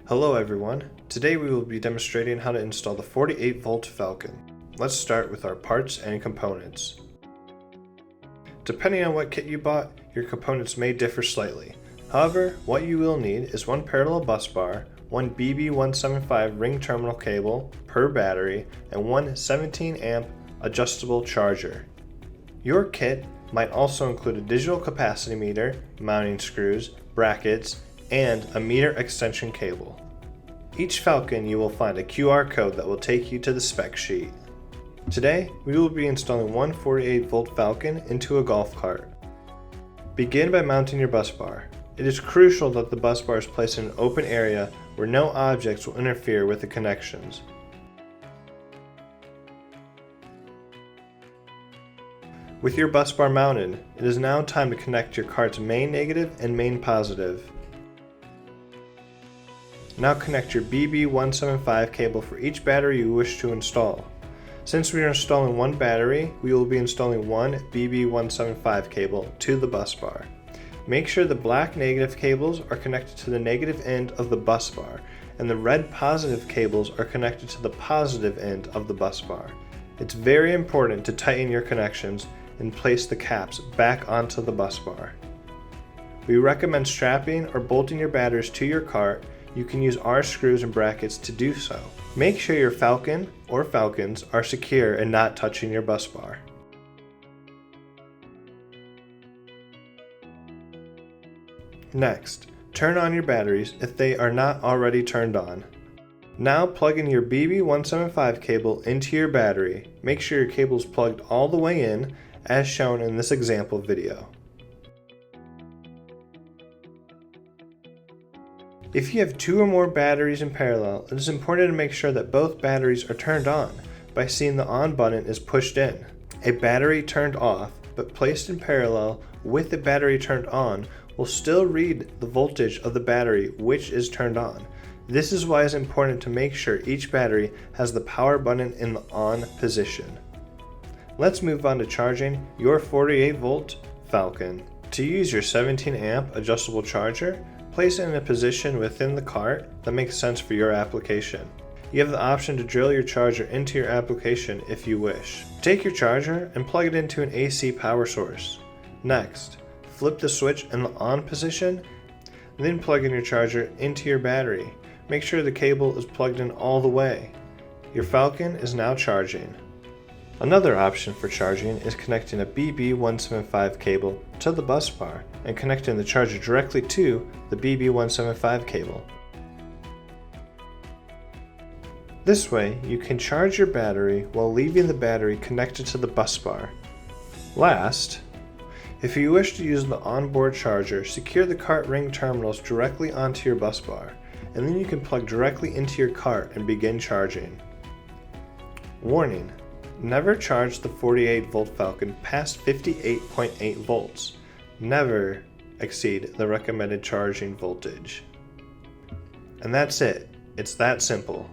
Hello everyone, today we will be demonstrating how to install the 48 volt Falcon. Let's start with our parts and components. Depending on what kit you bought, your components may differ slightly. However, what you will need is one parallel bus bar, one BB175 ring terminal cable per battery, and one 17 amp adjustable charger. Your kit might also include a digital capacity meter, mounting screws, brackets, and a meter extension cable. Each Falcon you will find a QR code that will take you to the spec sheet. Today, we will be installing one 48 volt Falcon into a golf cart. Begin by mounting your bus bar. It is crucial that the bus bar is placed in an open area where no objects will interfere with the connections. With your bus bar mounted, it is now time to connect your cart's main negative and main positive. Now connect your BB175 cable for each battery you wish to install. Since we are installing one battery, we will be installing one BB175 cable to the bus bar. Make sure the black negative cables are connected to the negative end of the bus bar, and the red positive cables are connected to the positive end of the bus bar. It's very important to tighten your connections and place the caps back onto the bus bar. We recommend strapping or bolting your batteries to your cart. You can use our screws and brackets to do so. Make sure your Falcon or Falcons are secure and not touching your bus bar. Next, turn on your batteries if they are not already turned on. Now plug in your BB175 cable into your battery. Make sure your cable is plugged all the way in, as shown in this example video. If you have two or more batteries in parallel, it is important to make sure that both batteries are turned on by seeing the on button is pushed in. A battery turned off but placed in parallel with the battery turned on will still read the voltage of the battery which is turned on. This is why it's important to make sure each battery has the power button in the on position. Let's move on to charging your 48 volt Falcon. To use your 17 amp adjustable charger, place it in a position within the cart that makes sense for your application. You have the option to drill your charger into your application if you wish. Take your charger and plug it into an AC power source. Next, flip the switch in the on position, then plug in your charger into your battery. Make sure the cable is plugged in all the way. Your Falcon is now charging. Another option for charging is connecting a BB175 cable to the bus bar and connecting the charger directly to the BB175 cable. This way, you can charge your battery while leaving the battery connected to the bus bar. Last, if you wish to use the onboard charger, secure the cart ring terminals directly onto your bus bar, and then you can plug directly into your cart and begin charging. Warning: never charge the 48 volt Falcon past 58.8 volts. Never exceed the recommended charging voltage. And that's it. It's that simple.